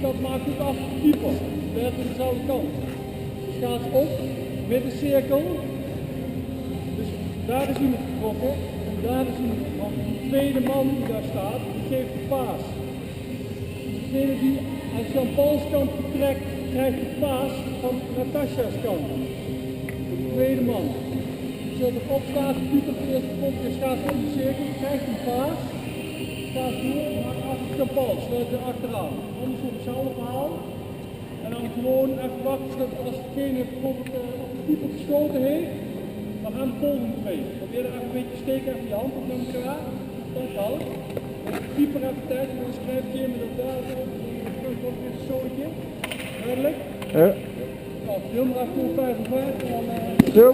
dat maakt het af keeper. Weer aan dezelfde kant. Dus gaat op, middencirkel. Dus daar is iemand getrokken en daar is iemand getrokken. De tweede man die daar staat, die geeft de paas. Degene die aan Jean-Paul's kant vertrekt, krijgt de paas van Natasja's kant. De tweede man. Die zult erop staan, de keeper de eerste komt, je gaat om de cirkel, krijgt een paas. Gaat door, maar achter Jean-Paul, sluit er achteraan. Anders wordt hetzelfde verhaal. En dan gewoon even wachten dat als degene bijvoorbeeld op de keeper geschoten heeft, dan gaan de volgende twee. Probeer er even een beetje steken, even je hand op met elkaar. Dat kan. Als de keeper even tijd, dan schrijf je met dat daar zo. Dan komt weer een zootje. Duidelijk? Ja. Nou, film maar even 55 en dan... Zo.